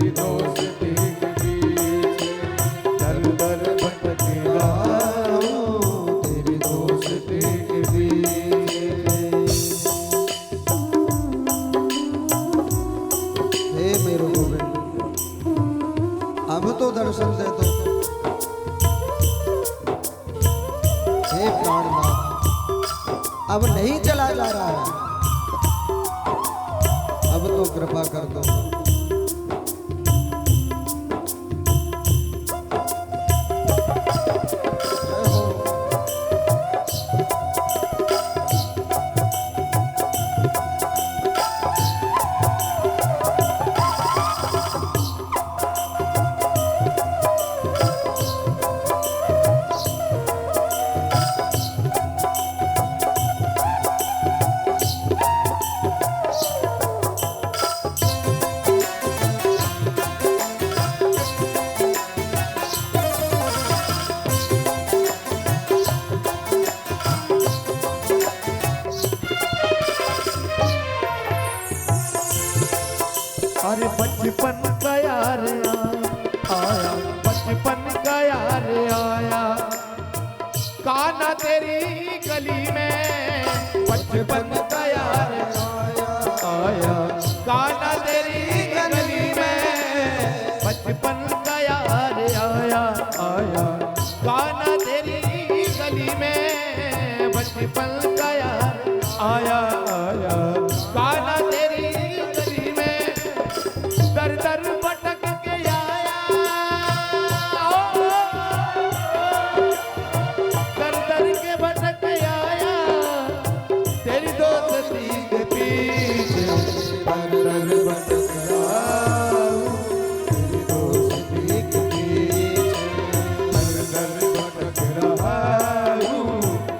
तेरी दोस्ती के पीछे दर दर भटक रहा हूँ तेरी दोस्ती के पीछे। हे मेरे गोविंद, अब तो दर्शन दे दो। हे प्राणनाथ, अब नहीं चला जा रहा है, अब तो कृपा कर दो। अरे बचपन का यार आया, बचपन का यार आया, कान्हा तेरी गली में। बचपन का यार आया, कान्हा तेरी गली में। बचपन का यार आया आया, कान्हा तेरी गली में। बचपन का यार आया आया, कान्हा तेरी गली में। दर दर भटक के आया, दर दर के भटक आया तेरी दोस्ती के पीछे। दर दर भटक रहा हूँ तेरी दोस्ती के पीछे। दर दर भटक रहा हूँ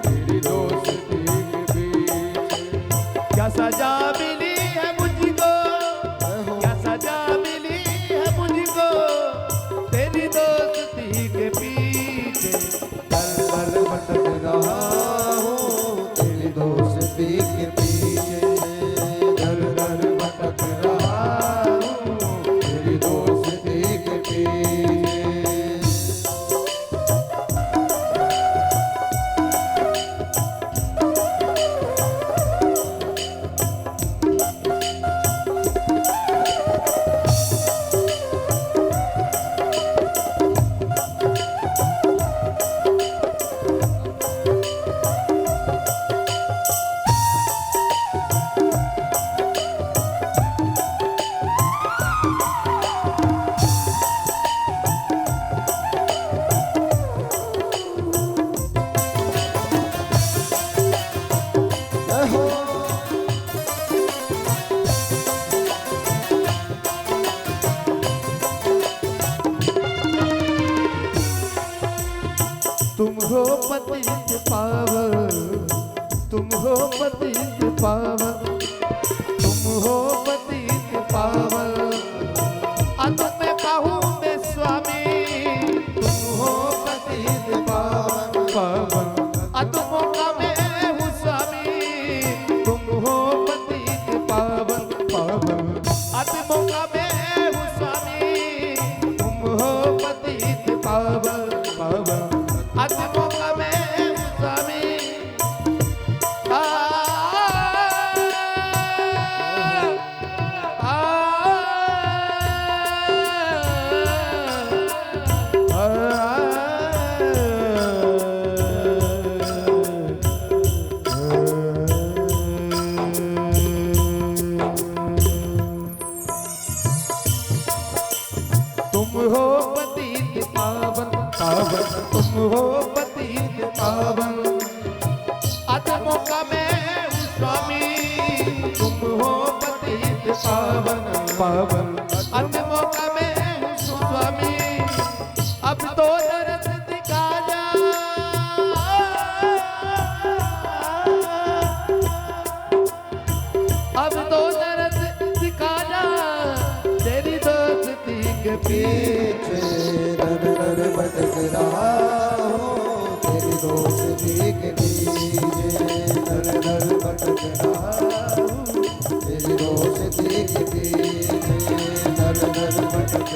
तेरी दोस्ती के पीछे। क्या सजा मिली है मुझको, क्या सजा मिली है मुझको तेरी दोस्ती के पीछे। दर दर भटक रहा हूँ तेरी दोस्ती के पीछे। दर दर भटक रहा हूँ तेरी दोस्ती के पीछे। तुम हो पतित पावन, तुम हो पतित पावन, तुम हो पतित पावन। अब मैं कहूँ मैं स्वामी, तुम हो पतित पावन पावन। अब मौका मैं हूँ स्वामी, तुम हो पतित पावन पावन। अब मौका मैं हूँ स्वामी, तुम हो पतित पावन पावन। आज मौका में स्वामी तुम हो पतित पावन पावन, तुम हो पतित पावन। आज मौका में स्वामी, तुम हो पतित पावन पावन। आज मौका में स्वामी, अब तो दर्द दिखा जा, अब तो दर्द दिखा जा तेरी दोस्ती के पीछे। दर दर भटक रहा हूँ तेरी दोस्ती के पीछे। दर दर भटक रहा हूँ तेरी दोस्ती के पीछे। दर दर भटक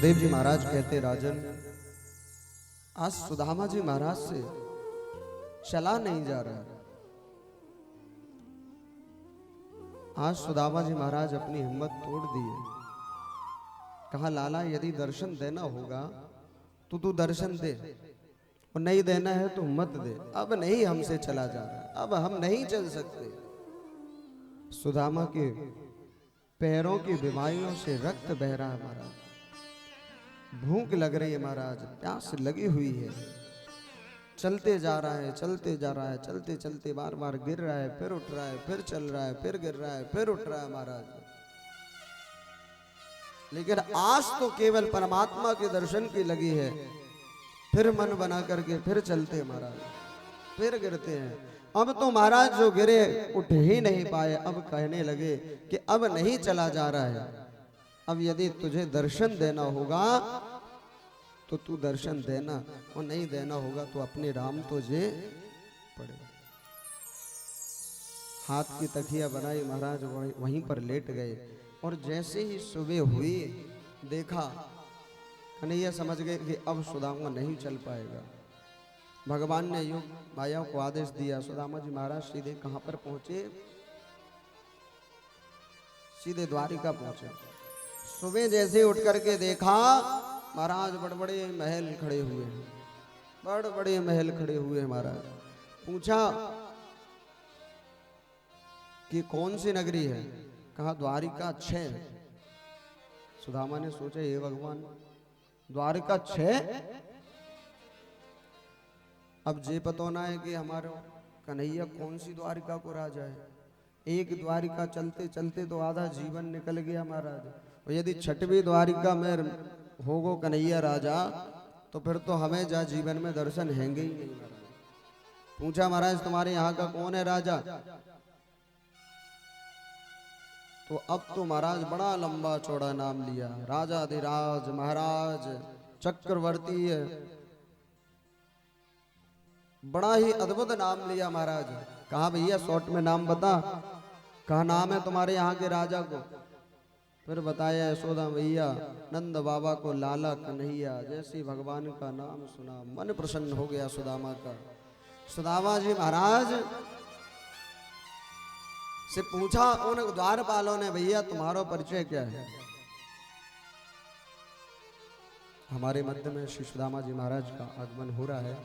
सुखदेव जी महाराज कहते, राजन आज सुदामा जी महाराज से चला नहीं जा रहा। आज सुदामा जी महाराज अपनी हिम्मत तोड़ दिए। कहा, लाला यदि दर्शन देना होगा तो तू दर्शन दे, और नहीं देना है तो मत दे। अब नहीं हमसे चला जा रहा, अब हम नहीं चल सकते। सुदामा के पैरों की बीमारियों से रक्त बह रहा है महाराज, भूख लग रही है महाराज, प्यास लगी हुई है। चलते जा रहा है, चलते जा रहा है, चलते चलते बार बार गिर रहा है, फिर उठ रहा है, फिर चल रहा है, फिर गिर रहा है, फिर उठ रहा है महाराज। लेकिन आज तो केवल परमात्मा के दर्शन की लगी है। फिर मन बना करके फिर चलते महाराज, फिर गिरते हैं। अब तो महाराज जो गिरे उठ ही नहीं पाए। अब कहने लगे कि अब नहीं चला जा रहा है, अब यदि तुझे दर्शन देना होगा तो तू दर्शन देना, और नहीं देना होगा तो अपने राम तुझे पड़े। हाथ की तकिया बनाई महाराज, वहीं पर लेट गए। और जैसे ही सुबह हुई देखा, कन्हैया समझ गए कि अब सुदामा नहीं चल पाएगा। भगवान ने योग माया को आदेश दिया। सुदामा जी महाराज सीधे कहां पर पहुंचे? सीधे द्वारिका पहुंचे। सुबह जैसे उठ करके देखा महाराज बड़े बड़े महल खड़े हुए हैं, बड़े बड़े महल खड़े हुए हैं महाराज। पूछा कि कौन सी नगरी है? कहा द्वारिका 6। सुदामा ने सोचा, हे भगवान द्वारिका 6? अब जे पतोना है कि हमारे कन्हैया कौन सी द्वारिका को राजा है। एक द्वारिका चलते चलते तो आधा जीवन निकल गया महाराज, और यदि 6वीं द्वारिका में होगो कन्हैया राजा तो फिर तो हमें जा जीवन में दर्शन हैंगे ही नहीं महाराज। पूछा, महाराज तुम्हारे यहाँ का कौन है राजा? तो अब तो महाराज बड़ा लंबा चौड़ा नाम लिया, राजाधिराज महाराज चक्रवर्ती है, बड़ा ही अद्भुत नाम लिया महाराज। कहा भैया शॉर्ट में नाम बता, कहा नाम है तुम्हारे यहाँ के राजा को? फिर बताया यशोदा भैया नंद बाबा को लाला कन्हैया। जैसे भगवान का नाम सुना मन प्रसन्न हो गया सुदामा का। सुदामा जी महाराज से पूछा उन द्वारपालों ने, भैया तुम्हारा परिचय क्या है? हमारे मध्य में श्री सुदामा जी महाराज का आगमन हो रहा है।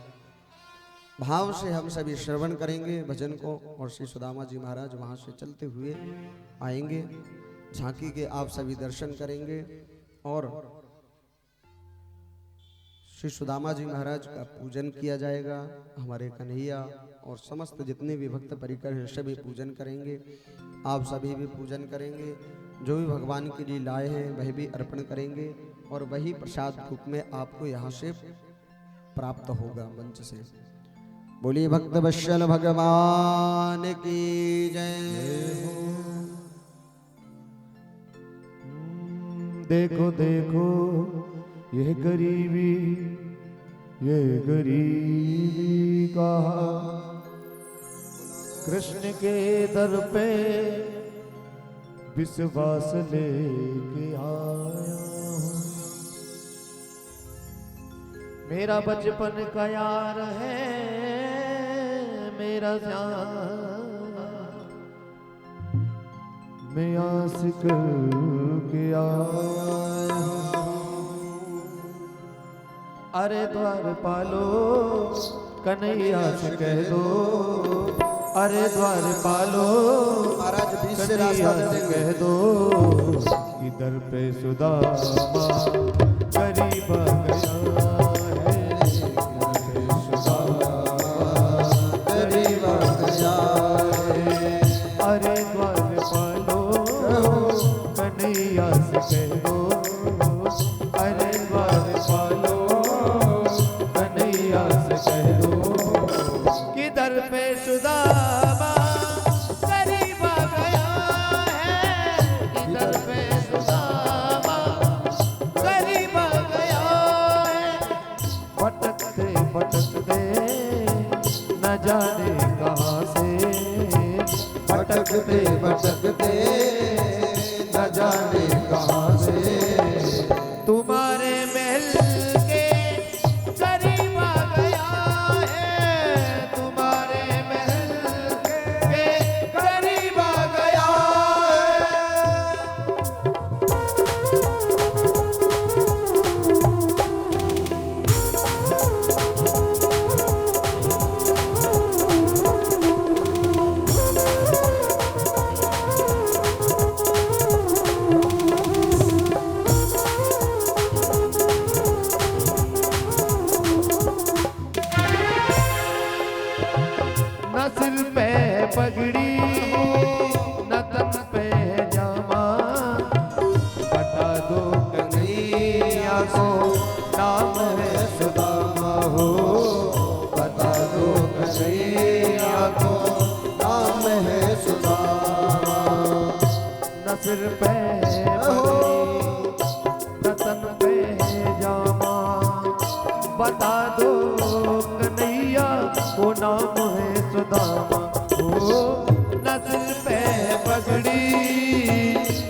भाव से हम सभी श्रवण करेंगे भजन को, और श्री सुदामा जी महाराज वहां से चलते हुए आएंगे। झांकी के आप सभी दर्शन करेंगे, और श्री सुदामा जी महाराज का पूजन किया जाएगा। हमारे कन्हैया और समस्त जितने भी भक्त परिकर हैं सभी पूजन करेंगे। आप सभी भी पूजन करेंगे। जो भी भगवान के लिए लाए हैं वह भी अर्पण करेंगे, और वही प्रसाद रूप में आपको यहाँ से प्राप्त होगा मंच से। बोलिए भक्त वत्सल भगवान की जय। देखो देखो ये गरीबी कहा कृष्ण के दर पे विश्वास लेके आया हूँ। मेरा बचपन का यार है मेरा श्याम, मैं आशिक के आया हूँ। अरे द्वार पालो कन्हैया से कह दो, अरे द्वार पालो महाराज बीच से कन्हैया रास्ता से कह दो, इधर पे सुदामा गरीब गया है, इधर पे सुदामा गरीब गया है। अरे द्वार पालो कन्हैया से कह दो, अरे द्वार पालो कन्हैया से कह दो, किधर पे सुदामा गरीब गया है, किधर पे सुदामा गरीब गया है। भटकते भटकते न जाने कहाँ से, भटकते भटकते न जाने कहाँ से तुम्हारे सिर पे पगड़ी न तन पे जामा, बता दो कन्हैया वो नाम है सुदामा। ओ न सिर पे पगड़ी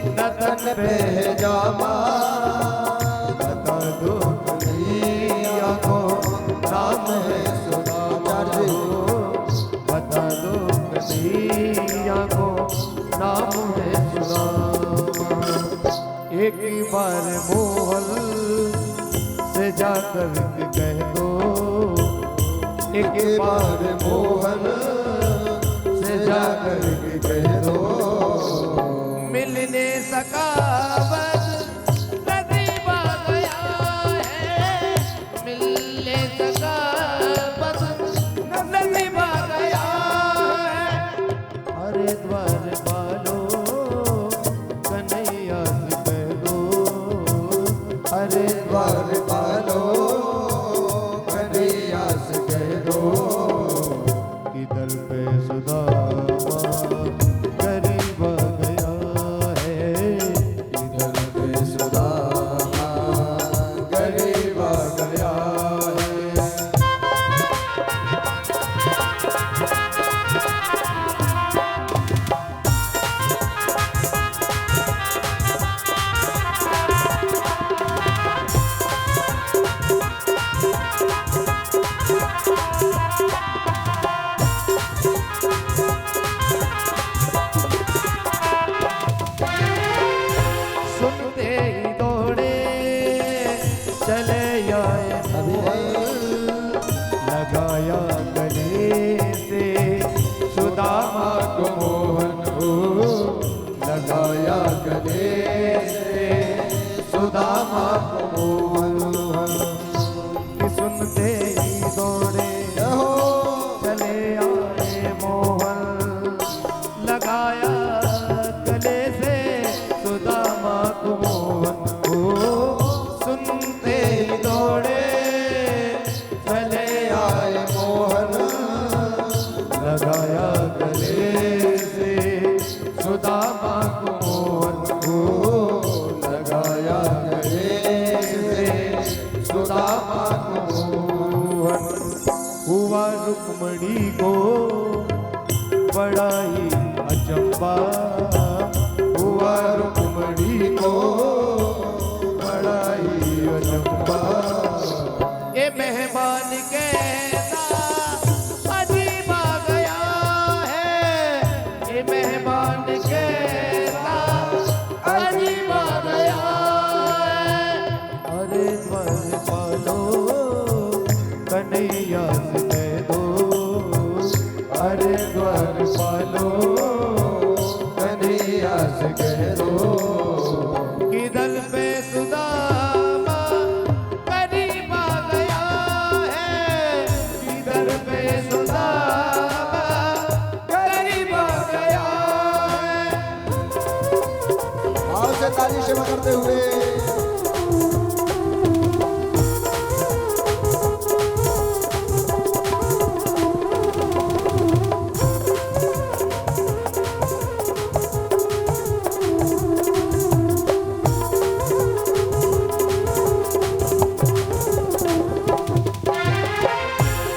न तन पे जामा, बता दो कन्हैया को नाम है सुदामा। बता दो कन्हैया को नाम है सुदामा। एक बार मोहन से जाकर कह दो, एक बार मोहन से जाकर कह दो, मिलने सका बस नसीब आ गया है, मिलने सका बस नसीब आ गया है। अरे द्वार पालो कन्हैया से कह दो, अरे द्वार पालो कन्हैया से कह दो, इधर पे सुदामा करीब आ गया है, इधर पे सुदामा करीब आ गया है। सुनते ही दौड़े चले आए मोहन, लगाया गले से सुदामा को मोहन को, लगाया गले से सुदामा को मोहन। सुनते ही दौड़े चले आए मोहन, लगाया गले से सुदामा को मोहन को। सुनते ही दौड़े चले आए मोहन, लगाया गले से सुदामा को मोहन को, लगाया गले से सुदामा को मोहन। हुआ रुक्मणी को बड़ा ही अचंबा, हुआ रुक्मणी को बड़ा ही अचंबा। ये मेहमान कैसा अजीब आ गया है, ये मेहमान कैसा अजीब आ गया है। अरे द्वार पालो कन्हैया से कह दो, अरे द्वार पालो कन्हैया से कह दो, किधर पे सुदामा करीब आ गया है, किधर पे सुदामा करीब आ गया है। भाव से ताली सेवा करते हुए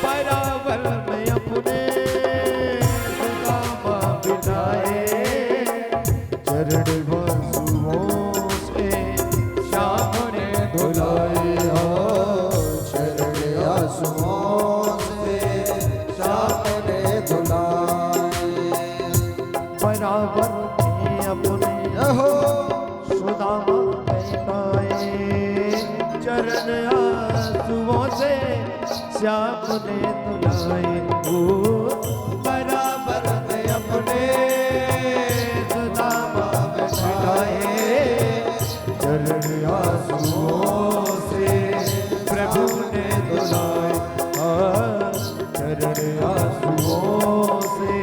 बराबर में अपने सुदामा बिठाए, चरण बाजुओं से श्याम ने धुलाए, चरण आंसुओं से श्याम ने धुलाए। बराबर में अपने सुदामा बिठाए, चरण आंसुओं से श्याम ने धुलाए। ओ बराबर में अपने सुदामा बिठाए, चरण आंसुओं से प्रभु ने धुलाए। चरण आंसुओं से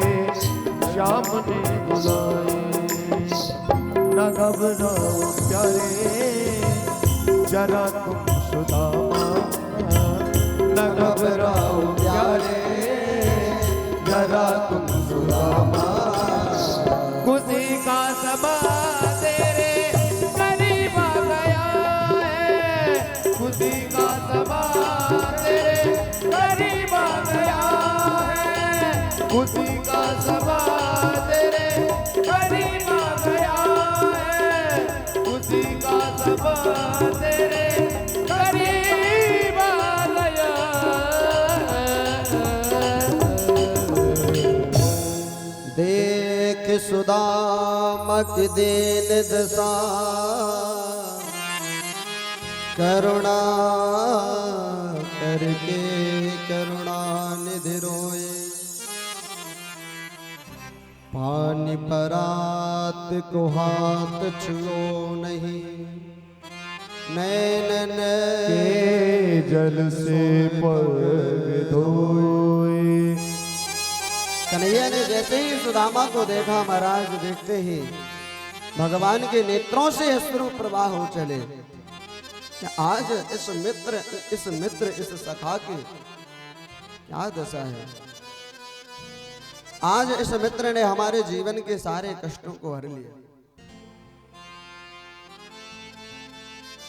श्याम ने धुलाए। न घबराओ प्यारे जरा तुम सुदामा, न घबराओ प्यारे जरा तुम सुदामा, खुशी का समा दे सुदामक दीन दशा करुणा करके करुणा निधि रोए। पानी परात को हाथ छुओ नहीं, नैनन के जल से पग धोए। कन्हैया ने जैसे ही सुदामा को देखा, महाराज देखते ही भगवान के नेत्रों से अश्रु प्रवाह हो चले। आज इस मित्र इस सखा की क्या दशा है। आज इस मित्र ने हमारे जीवन के सारे कष्टों को हर लिया।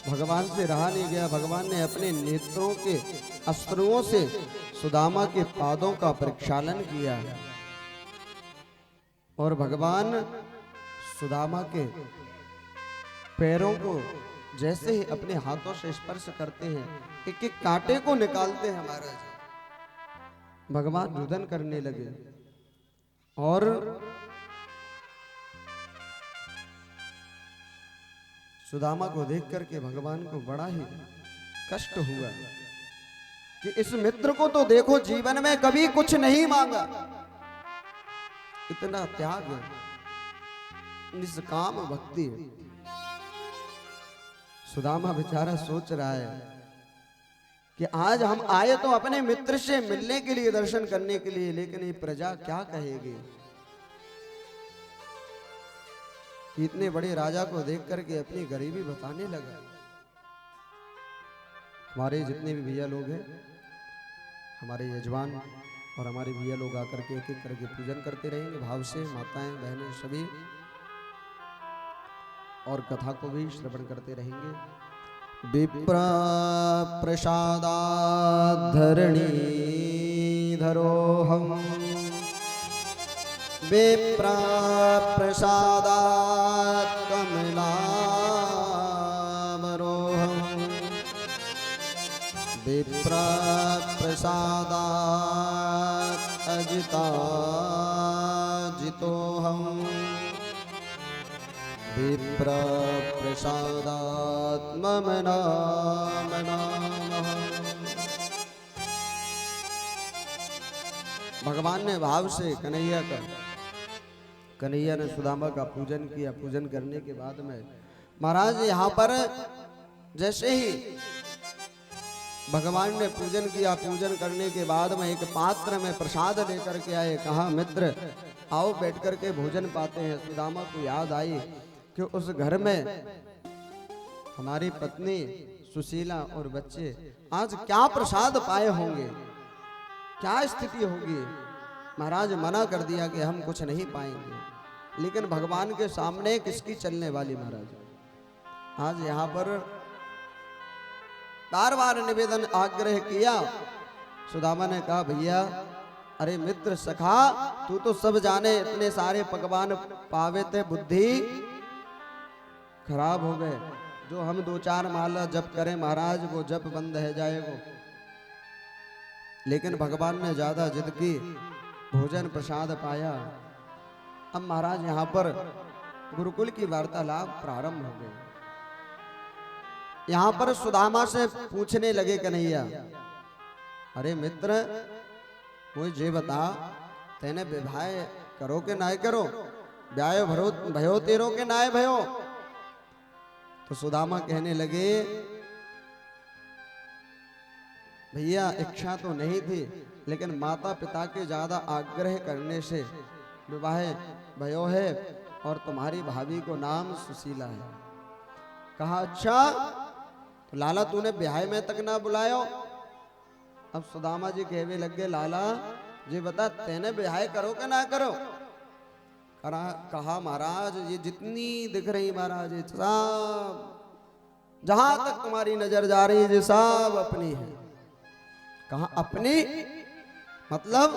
भगवान से रहा नहीं गया। भगवान ने अपने नेत्रों के अश्रुओं से सुदामा के पादों का प्रक्षालन किया और भगवान सुदामा के पैरों को जैसे ही अपने हाथों से स्पर्श करते हैं, एक एक कांटे को निकालते हैं महाराज। भगवान रुदन करने लगे और सुदामा को देख करके भगवान को बड़ा ही कष्ट हुआ कि इस मित्र को तो देखो, जीवन में कभी कुछ नहीं मांगा, इतना त्याग, निष्काम भक्ति। सुदामा बेचारा सोच रहा है कि आज हम आए तो अपने मित्र से मिलने के लिए, दर्शन करने के लिए, लेकिन ये प्रजा क्या कहेगी। इतने बड़े राजा को देख करके अपनी गरीबी बताने लगा। हमारे जितने भी भैया लोग हैं, हमारे यजमान और हमारे भैया लोग आकर के एक एक करके पूजन करते रहेंगे भाव से, माताएं बहनें सभी, और कथा को भी श्रवण करते रहेंगे। विप्र प्रसादात् धरणी धरोहम, विप्र प्रसादात् कमलावरोहम, विप्र प्रसादात् अजिताजितोहम, विप्र प्रसादात् मम नाम नमः। भगवान ने भाव से कन्हैया ने सुदामा का पूजन किया। पूजन करने के बाद में महाराज यहाँ पर जैसे ही भगवान ने पूजन किया, पूजन करने के बाद में एक पात्र में प्रसाद लेकर के आए। कहा मित्र आओ बैठ करके भोजन पाते हैं। सुदामा को याद आई कि उस घर में हमारी पत्नी सुशीला और बच्चे आज क्या प्रसाद पाए होंगे, क्या स्थिति होगी। महाराज मना कर दिया कि हम कुछ नहीं पाएंगे, लेकिन भगवान के सामने किसकी चलने वाली। महाराज आज यहाँ पर बार बार निवेदन आग्रह किया। सुदामा ने कहा भैया, अरे मित्र सखा, तू तो सब जाने, इतने सारे पकवान पावे थे, बुद्धि खराब हो गए। जो हम 2-4 माला जप करें महाराज, वो जप बंद है जाएगा। लेकिन भगवान ने ज्यादा जिद की, भोजन प्रसाद पाया। अब महाराज यहाँ पर गुरुकुल की वार्तालाप प्रारंभ हो गई। यहाँ पर सुदामा से पूछने लगे कन्हैया, अरे मित्र मुझे बता, तेने विवाह करो के नाय करो, ब्याह भयो तेरो के नाय भयो। तो सुदामा कहने लगे भैया इच्छा तो नहीं थी, लेकिन माता पिता के ज्यादा आग्रह करने से विवाह भयो है, और तुम्हारी भाभी को नाम सुशीला है। कहा अच्छा, तो लाला तूने ब्याह में तक ना बुलायो। अब सुदामा जी कहने लग गए, लाला जी बता तेने ब्याह करो कि ना करो। कहा महाराज ये जितनी दिख रही महाराज, ये सब जहां तक तुम्हारी नजर जा रही है सब अपनी है। कहा अपनी मतलब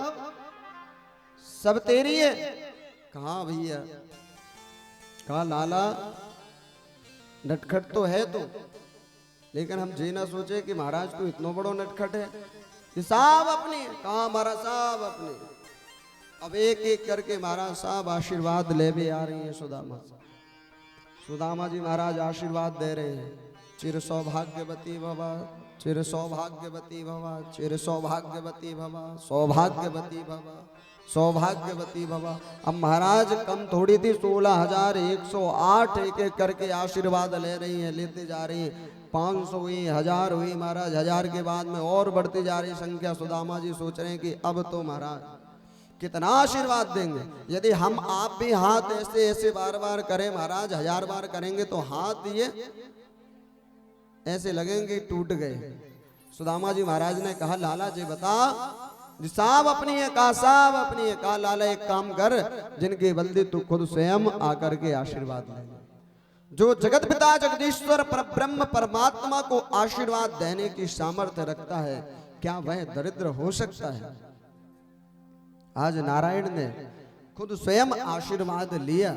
सब तेरी है। कहा भैया, कहा लाला नटखट तो है तो, लेकिन हम ये ना सोचे कि महाराज तू इतना बड़ो नटखट है। ये सब अपनी है। कहा हमारा सब अपनी। अब एक एक करके महाराज साहब आशीर्वाद ले भी आ रही है सुदामा से। सुदामा जी महाराज आशीर्वाद दे रहे हैं, चिर सौभाग्यवती भवा, चिर सौभाग्यवती भवा, चिर सौभाग्यवती भवा, सौभाग्यवती भवा, सौभाग्यवती भवा। अब महाराज कम थोड़ी थी, 16,108 एक एक करके आशीर्वाद ले रही हैं, लेते जा रही हैं। 500 हुई, 1000 हुई महाराज, 1000 के बाद में और बढ़ती जा रही संख्या। सुदामा जी सोच रहे हैं कि अब तो महाराज कितना आशीर्वाद देंगे। यदि हम आप भी हाथ ऐसे ऐसे बार बार करें महाराज, 1000 बार करेंगे तो हाथ ये ऐसे लगेंगे टूट गए। सुदामा जी महाराज ने कहा लाला जी बता, जी साहब अपनी ये कहा, साहब अपनी ये कहा, लाला एक काम कर, जिनकी बल्दी तू खुद स्वयं आकर के आशीर्वाद ले। जो जगत पिता जगदीश्वर परब्रह्म परमात्मा को आशीर्वाद देने की सामर्थ्य रखता है, क्या वह दरिद्र हो सकता है? आज नारायण ने खुद स्वयं आशीर्वाद लिया।